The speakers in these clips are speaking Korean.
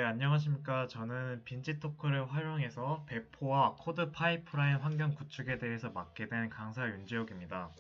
안녕하십니까. 저는 빈지토크를 활용해서 배포와 코드 파이프라인 환경 구축에 대해서 맡게 된 강사 윤지욱입니다.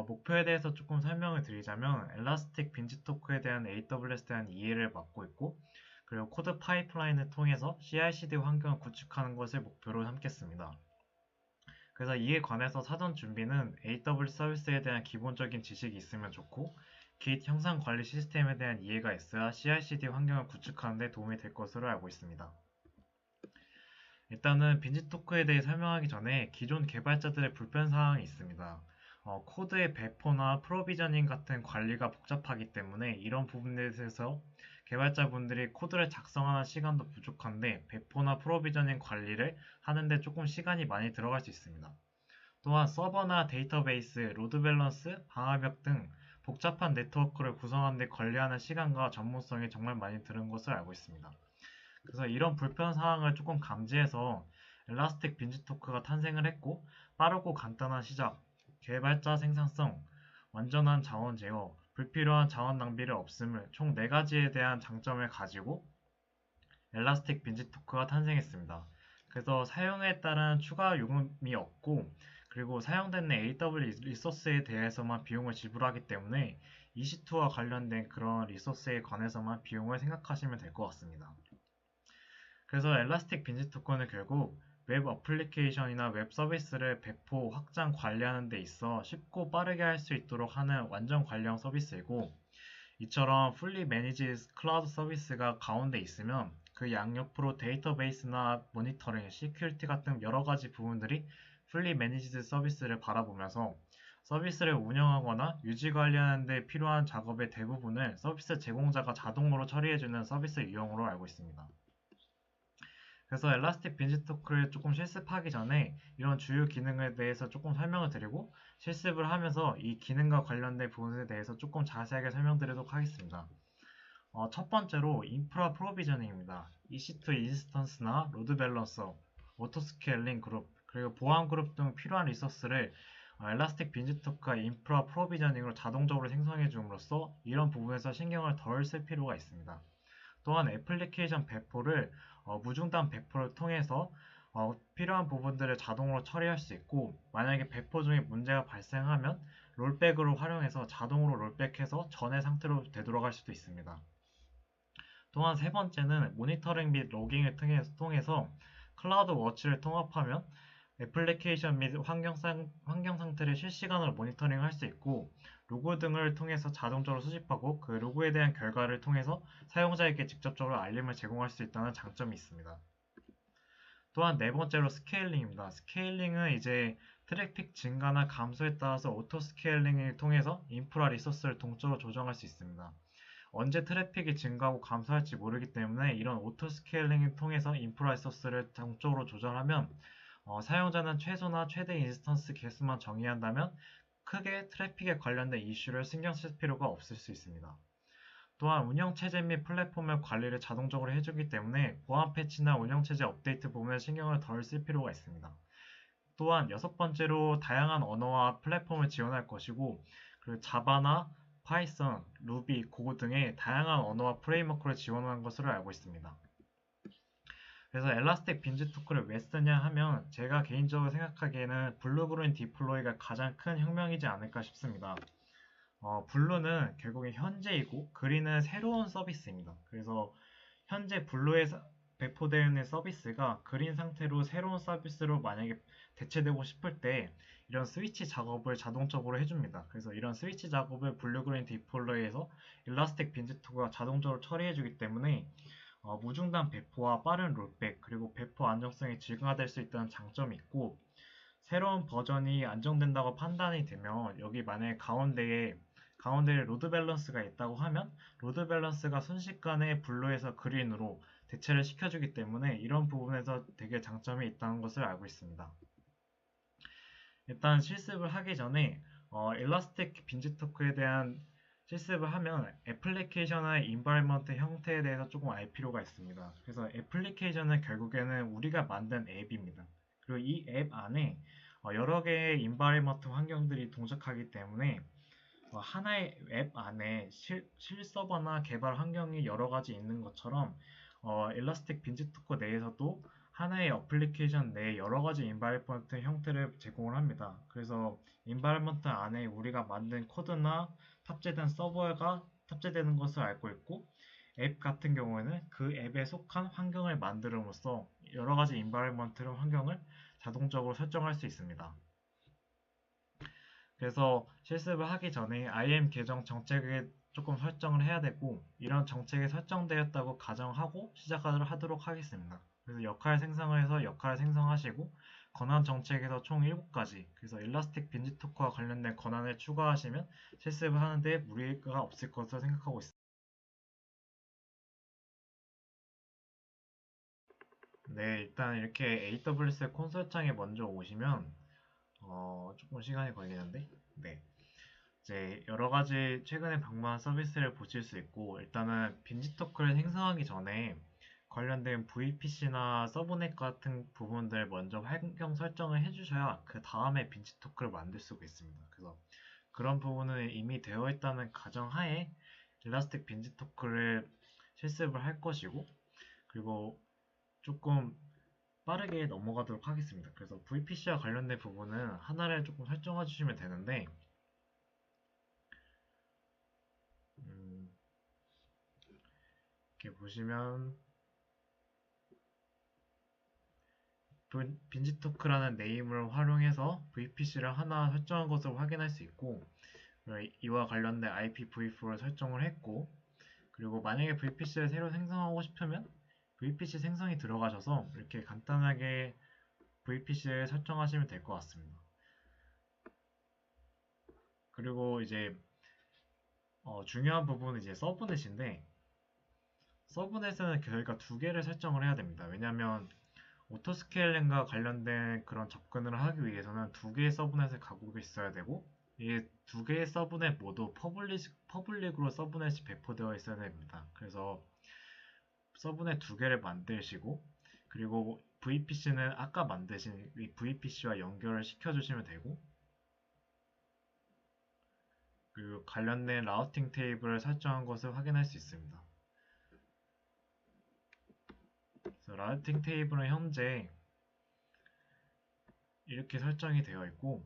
목표에 대해서 조금 설명을 드리자면, 엘라스틱 빈지토크에 대한 AWS에 대한 이해를 맡고 있고, 그리고 코드 파이프라인을 통해서 CI/CD 환경을 구축하는 것을 목표로 삼겠습니다. 그래서 이에 관해서 사전 준비는 AWS 서비스에 대한 기본적인 지식이 있으면 좋고, Git 형상 관리 시스템에 대한 이해가 있어야 CI/CD 환경을 구축하는 데 도움이 될 것으로 알고 있습니다. 일단은 빈지토크에 대해 설명하기 전에 기존 개발자들의 불편사항이 있습니다. 코드의 배포나 프로비저닝 같은 관리가 복잡하기 때문에 이런 부분에 대해서 개발자분들이 코드를 작성하는 시간도 부족한데 배포나 프로비저닝 관리를 하는데 조금 시간이 많이 들어갈 수 있습니다. 또한 서버나 데이터베이스, 로드 밸런스, 방화벽 등 복잡한 네트워크를 구성하는 데 관리하는 시간과 전문성이 정말 많이 드는 것을 알고 있습니다. 그래서 이런 불편 사항을 조금 감지해서 엘라스틱 빈지토크가 탄생을 했고, 빠르고 간단한 시작, 개발자 생산성, 완전한 자원 제어, 불필요한 자원 낭비를 없음을 총 4가지에 대한 장점을 가지고 엘라스틱 빈지토크가 탄생했습니다. 그래서 사용에 따른 추가 요금이 없고, 그리고 사용되는 AWS 리소스에 대해서만 비용을 지불하기 때문에 EC2와 관련된 그런 리소스에 관해서만 비용을 생각하시면 될 것 같습니다. 그래서 엘라스틱 빈지토크는 결국 웹 어플리케이션이나 웹 서비스를 배포, 확장, 관리하는 데 있어 쉽고 빠르게 할 수 있도록 하는 완전 관리형 서비스이고, 이처럼 fully managed 클라우드 서비스가 가운데 있으면 그 양옆으로 데이터베이스나 모니터링, 시큐리티 같은 여러 가지 부분들이 fully managed 서비스를 바라보면서 서비스를 운영하거나 유지 관리하는 데 필요한 작업의 대부분을 서비스 제공자가 자동으로 처리해주는 서비스 유형으로 알고 있습니다. 그래서 엘라스틱 빈지토크를 조금 실습하기 전에 이런 주요 기능에 대해서 조금 설명을 드리고, 실습을 하면서 이 기능과 관련된 부분에 대해서 조금 자세하게 설명드리도록 하겠습니다. 첫 번째로 인프라 프로비저닝입니다. EC2 인스턴스나 로드 밸런서, 오토스케일링 그룹, 그리고 보안 그룹 등 필요한 리소스를 엘라스틱 빈지토크가 인프라 프로비저닝으로 자동적으로 생성해 줌으로써 이런 부분에서 신경을 덜 쓸 필요가 있습니다. 또한 애플리케이션 배포를 무중단 배포를 통해서 필요한 부분들을 자동으로 처리할 수 있고, 만약에 배포 중에 문제가 발생하면 롤백으로 활용해서 자동으로 롤백해서 전의 상태로 되돌아갈 수도 있습니다. 또한 세 번째는 모니터링 및 로깅을 통해서 클라우드 워치를 통합하면 애플리케이션 및 환경 상태를 실시간으로 모니터링 할 수 있고, 로그 등을 통해서 자동적으로 수집하고 그 로그에 대한 결과를 통해서 사용자에게 직접적으로 알림을 제공할 수 있다는 장점이 있습니다. 또한 네 번째로 스케일링입니다. 스케일링은 이제 트래픽 증가나 감소에 따라서 오토 스케일링을 통해서 인프라 리소스를 동적으로 조정할 수 있습니다. 언제 트래픽이 증가하고 감소할지 모르기 때문에 이런 오토 스케일링을 통해서 인프라 리소스를 동적으로 조절하면 사용자는 최소나 최대 인스턴스 개수만 정의한다면 크게 트래픽에 관련된 이슈를 신경 쓸 필요가 없을 수 있습니다. 또한 운영체제 및 플랫폼의 관리를 자동적으로 해주기 때문에 보안 패치나 운영체제 업데이트 부분에 신경을 덜 쓸 필요가 있습니다. 또한 여섯 번째로 다양한 언어와 플랫폼을 지원할 것이고, 그리고 자바나 파이썬, 루비, 고 등의 다양한 언어와 프레임워크를 지원하는 것으로 알고 있습니다. 그래서 엘라스틱 빈지토크를 왜 쓰냐 하면 제가 개인적으로 생각하기에는 블루 그린 디플로이가 가장 큰 혁명이지 않을까 싶습니다. 블루는 결국에 현재이고 그린은 새로운 서비스입니다. 그래서 현재 블루에 배포되어 있는 서비스가 그린 상태로 새로운 서비스로 만약에 대체되고 싶을 때 이런 스위치 작업을 자동적으로 해줍니다. 그래서 이런 스위치 작업을 블루그린 디플로이에서 일라스틱 빈지토크가 자동적으로 처리해주기 때문에 무중단 배포와 빠른 롤백, 그리고 배포 안정성이 증가될 수 있다는 장점이 있고, 새로운 버전이 안정된다고 판단이 되면 여기 만약에 가운데에 로드 밸런스가 있다고 하면 로드 밸런스가 순식간에 블루에서 그린으로 대체를 시켜주기 때문에 이런 부분에서 되게 장점이 있다는 것을 알고 있습니다. 일단 실습을 하기 전에 엘라스틱 빈지토크에 대한 실습을 하면 애플리케이션의 인바이먼트 형태에 대해서 조금 알 필요가 있습니다. 그래서 애플리케이션은 결국에는 우리가 만든 앱입니다. 그리고 이 앱 안에 여러 개의 인바이먼트 환경들이 동작하기 때문에 하나의 앱 안에 실서버나 개발 환경이 여러 가지 있는 것처럼 일러스틱 빈지토커 내에서도 하나의 어플리케이션 내에 여러 가지 인바이러먼트 형태를 제공을 합니다. 그래서 인바이러먼트 안에 우리가 만든 코드나 탑재된 서버가 탑재되는 것을 알고 있고, 앱 같은 경우에는 그 앱에 속한 환경을 만들음으로써 여러 가지 인바이러먼트 환경을 자동적으로 설정할 수 있습니다. 그래서 실습을 하기 전에 IAM 계정 정책에 조금 설정을 해야 되고, 이런 정책이 설정되었다고 가정하고 시작하도록 하겠습니다. 그래서 역할 생성을 해서 역할을 생성하시고, 권한 정책에서 총 7가지, 그래서 일라스틱 빈지토크와 관련된 권한을 추가하시면 실습을 하는데 무리가 없을 것으로 생각하고 있습니다. 네, 일단 이렇게 AWS 콘솔 창에 먼저 오시면 조금 시간이 걸리는데, 네. 이제 여러 가지 최근에 방문한 서비스를 보실 수 있고, 일단은 빈지토크를 생성하기 전에 관련된 VPC나 서브넷 같은 부분들 먼저 환경 설정을 해주셔야 그 다음에 빈지토크를 만들 수가 있습니다. 그래서 그런 부분은 이미 되어 있다는 가정하에 일라스틱 빈지토크를 실습을 할 것이고, 그리고 조금 빠르게 넘어가도록 하겠습니다. 그래서 VPC와 관련된 부분은 하나를 조금 설정해 주시면 되는데, 음, 이렇게 보시면 빈지토크라는 네임을 활용해서 VPC를 하나 설정한 것을 확인할 수 있고, 이와 관련된 IPv4를 설정을 했고, 그리고 만약에 VPC를 새로 생성하고 싶으면 VPC 생성이 들어가셔서 이렇게 간단하게 VPC를 설정하시면 될 것 같습니다. 그리고 이제 중요한 부분은 이제 서브넷인데, 서브넷은 저희가 2개를 설정을 해야 됩니다. 왜냐하면 오토스케일링과 관련된 그런 접근을 하기 위해서는 2개의 서브넷을 갖고 있어야 되고, 이 2개의 서브넷 모두 퍼블릭으로 서브넷이 배포되어 있어야 됩니다. 그래서 서브넷 2개를 만드시고, 그리고 VPC는 아까 만드신 이 VPC와 연결을 시켜주시면 되고, 그리고 관련된 라우팅 테이블을 설정한 것을 확인할 수 있습니다. 그래서 라우팅 테이블은 현재 이렇게 설정이 되어 있고,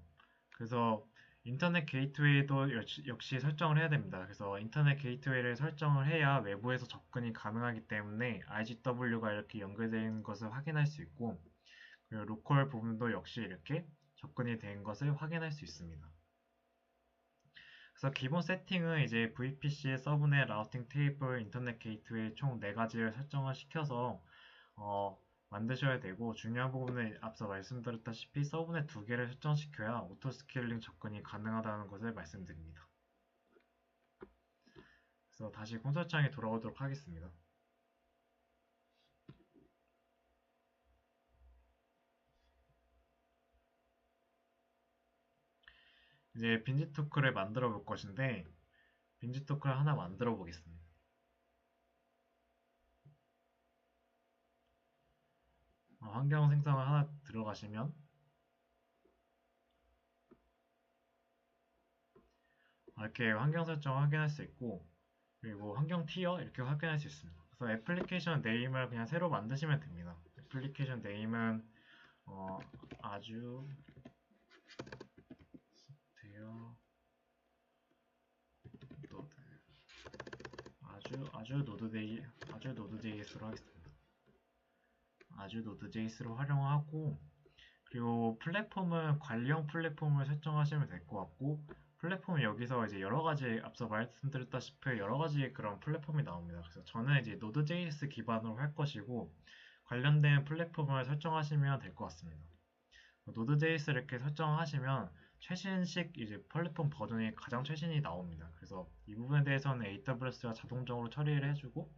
그래서 인터넷 게이트웨이도 역시 설정을 해야 됩니다. 그래서 인터넷 게이트웨이를 설정을 해야 외부에서 접근이 가능하기 때문에 IGW가 이렇게 연결된 것을 확인할 수 있고, 그리고 로컬 부분도 역시 이렇게 접근이 된 것을 확인할 수 있습니다. 그래서 기본 세팅은 이제 VPC, 서브넷, 라우팅 테이블, 인터넷 게이트웨이 총 4가지를 설정을 시켜서 만드셔야 되고, 중요한 부분은 앞서 말씀드렸다시피 서브넷 2개를 설정시켜야 오토 스케일링 접근이 가능하다는 것을 말씀드립니다. 그래서 다시 콘솔 창에 돌아오도록 하겠습니다. 이제 빈지토크를 만들어 볼 것인데, 빈지토크를 하나 만들어 보겠습니다. 환경 생성을 하나 들어가시면 이렇게 환경 설정 확인할 수 있고, 그리고 환경 티어 이렇게 확인할 수 있습니다. 그래서 애플리케이션 네임을 그냥 새로 만드시면 됩니다. 애플리케이션 네임은 아주 되어 노드 아주 노드 JS로 하겠습니다. 아주 노드 JS로 활용하고, 그리고 플랫폼은 관리형 플랫폼을 설정하시면 될 것 같고, 플랫폼 여기서 이제 여러 가지 앞서 말씀드렸다시피 여러 가지 그런 플랫폼이 나옵니다. 그래서 저는 이제 Node.js 기반으로 할 것이고, 관련된 플랫폼을 설정하시면 될 것 같습니다. Node.js 이렇게 설정하시면 최신식 이제 플랫폼 버전이 가장 최신이 나옵니다. 그래서 이 부분에 대해서는 AWS가 자동적으로 처리를 해주고,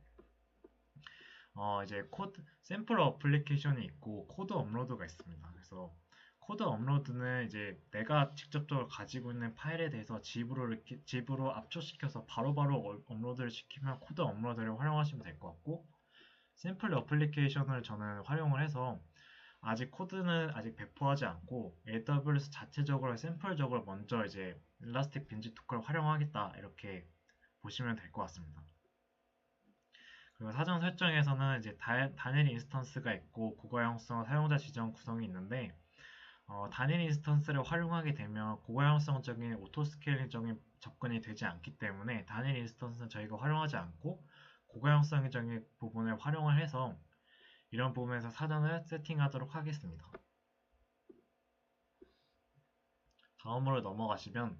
이제 코드 샘플 어플리케이션이 있고 코드 업로드가 있습니다. 그래서 코드 업로드는 이제 내가 직접적으로 가지고 있는 파일에 대해서 집으로 압축시켜서 바로바로 업로드를 시키면 코드 업로드를 활용하시면 될 것 같고, 샘플 어플리케이션을 저는 활용을 해서 아직 코드는 아직 배포하지 않고 AWS 자체적으로 샘플적으로 먼저 이제 일라스틱 빈지토크를 활용하겠다, 이렇게 보시면 될 것 같습니다. 그리고 사전 설정에서는 이제 단일 인스턴스가 있고 고가형성 사용자 지정 구성이 있는데 단일 인스턴스를 활용하게 되면 고가형성적인 오토스케일링적인 접근이 되지 않기 때문에 단일 인스턴스는 저희가 활용하지 않고 고가형성적인 부분을 활용을 해서 이런 부분에서 사전을 세팅하도록 하겠습니다. 다음으로 넘어가시면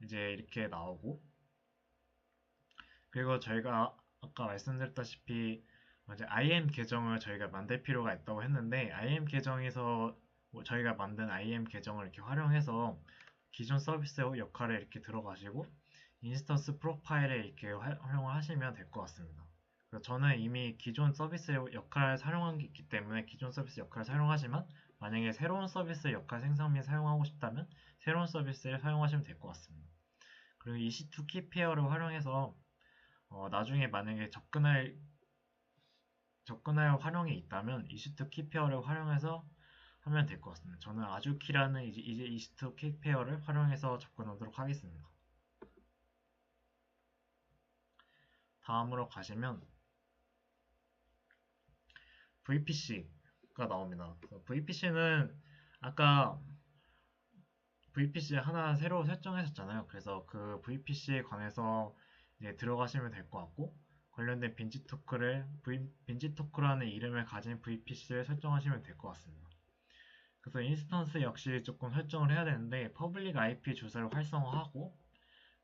이제 이렇게 나오고, 그리고 저희가 아까 말씀드렸다시피 이제 IAM 계정을 저희가 만들 필요가 있다고 했는데, IAM 계정에서 저희가 만든 IAM 계정을 이렇게 활용해서 기존 서비스 역할에 이렇게 들어가시고 인스턴스 프로파일에 이렇게 활용을 하시면 될 것 같습니다. 저는 이미 기존 서비스 역할을 사용한 게 있기 때문에 기존 서비스 역할을 사용하지만, 만약에 새로운 서비스 역할 생성 및 사용하고 싶다면 새로운 서비스를 사용하시면 될 것 같습니다. 그리고 EC2 키페어를 활용해서 나중에 만약에 접근할 활용이 있다면 EC2 키페어를 활용해서 하면 될 것 같습니다. 저는 아주키라는 이제 EC2 키페어를 활용해서 접근하도록 하겠습니다. 다음으로 가시면 VPC가 나옵니다. VPC는 아까 VPC 하나 새로 설정하셨잖아요. 그래서 그 VPC에 관해서 이제 들어가시면 될 것 같고, 관련된 빈지토크라는 이름을 가진 VPC를 설정하시면 될 것 같습니다. 그래서 인스턴스 역시 조금 설정을 해야 되는데, 퍼블릭 IP 주소를 활성화하고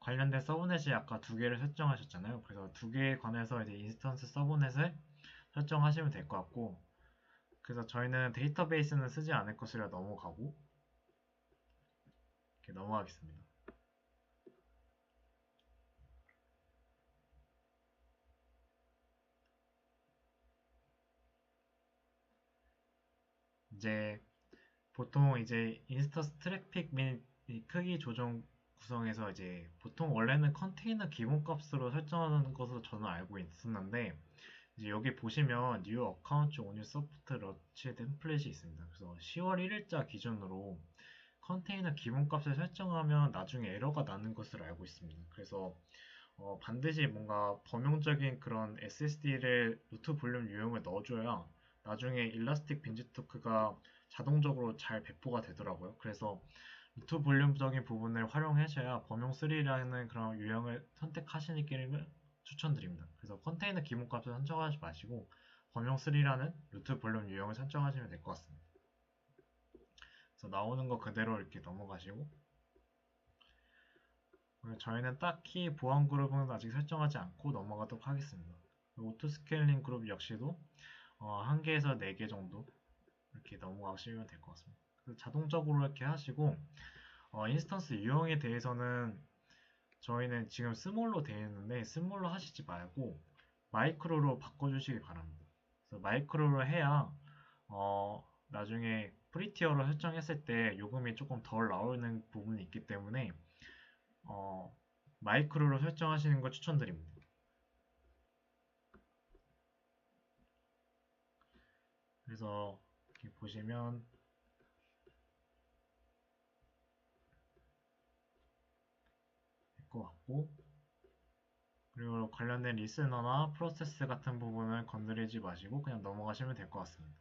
관련된 서브넷이 아까 두 개를 설정하셨잖아요. 그래서 두 개에 관해서 이제 인스턴스 서브넷을 설정하시면 될 것 같고, 그래서 저희는 데이터베이스는 쓰지 않을 것이라 넘어가고, 이렇게 넘어가겠습니다. 이제 보통 이제 인스턴스 트래픽 및 크기 조정 구성에서 이제 보통 원래는 컨테이너 기본값으로 설정하는 것으로 저는 알고 있었는데, 이제 여기 보시면 New Account on Your Soft Launch 템플릿이 있습니다. 그래서 10월 1일자 기준으로 컨테이너 기본값을 설정하면 나중에 에러가 나는 것으로 알고 있습니다. 그래서 반드시 뭔가 범용적인 그런 SSD를 루트 볼륨 유형을 넣어줘야 나중에 일라스틱 빈지토크가 자동적으로 잘 배포가 되더라고요. 그래서 루트 볼륨적인 부분을 활용하셔야 범용 3라는 그런 유형을 선택하시기를 추천드립니다. 그래서 컨테이너 기본값을 선정하지 마시고 범용 3라는 루트 볼륨 유형을 선정하시면 될 것 같습니다. 그래서 나오는 거 그대로 이렇게 넘어가시고, 저희는 딱히 보안 그룹은 아직 설정하지 않고 넘어가도록 하겠습니다. 오토 스케일링 그룹 역시도 1개에서 4개 정도 이렇게 넘어가시면 될 것 같습니다. 자동적으로 이렇게 하시고, 인스턴스 유형에 대해서는 저희는 지금 스몰로 되어 있는데 스몰로 하시지 말고 마이크로로 바꿔주시기 바랍니다. 그래서 마이크로로 해야 나중에 프리티어로 설정했을 때 요금이 조금 덜 나오는 부분이 있기 때문에 마이크로로 설정하시는 걸 추천드립니다. 그래서 이렇게 보시면 될 것 같고, 그리고 관련된 리스너나 프로세스 같은 부분을 건드리지 마시고 그냥 넘어가시면 될 것 같습니다.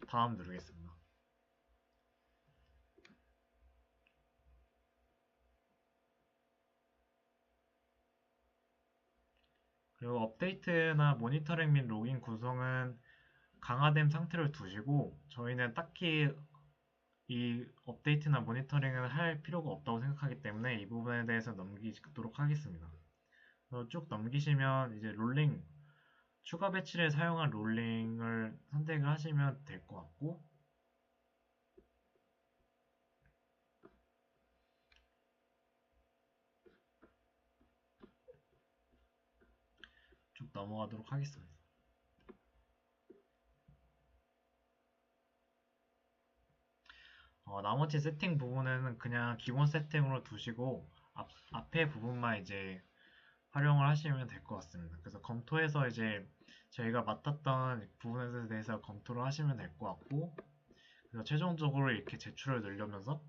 다음 누르겠습니다. 그리고 업데이트나 모니터링 및 로깅 구성은 강화된 상태로 두시고, 저희는 딱히 이 업데이트나 모니터링을 할 필요가 없다고 생각하기 때문에 이 부분에 대해서 넘기도록 하겠습니다. 쭉 넘기시면 이제 롤링, 추가 배치를 사용한 롤링을 선택을 하시면 될 것 같고, 쭉 넘어가도록 하겠습니다. 나머지 세팅 부분은 그냥 기본 세팅으로 두시고 앞에 부분만 이제 활용을 하시면 될 것 같습니다. 그래서 검토해서 이제 저희가 맡았던 부분에 대해서 검토를 하시면 될 것 같고, 그래서 최종적으로 이렇게 제출을 늘려면서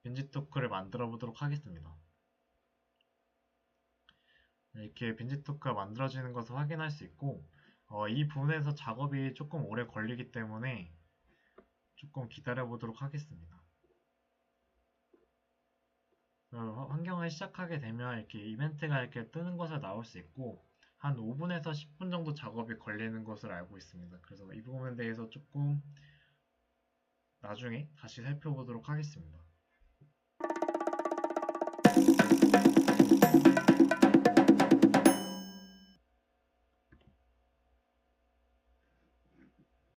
빈지 토크를 만들어 보도록 하겠습니다. 이렇게 빈집토크가 만들어지는 것을 확인할 수 있고 이 부분에서 작업이 조금 오래 걸리기 때문에 조금 기다려 보도록 하겠습니다. 환경을 시작하게 되면 이렇게 이벤트가 이렇게 뜨는 것을 나올 수 있고 한 5분에서 10분 정도 작업이 걸리는 것을 알고 있습니다. 그래서 이 부분에 대해서 조금 나중에 다시 살펴보도록 하겠습니다.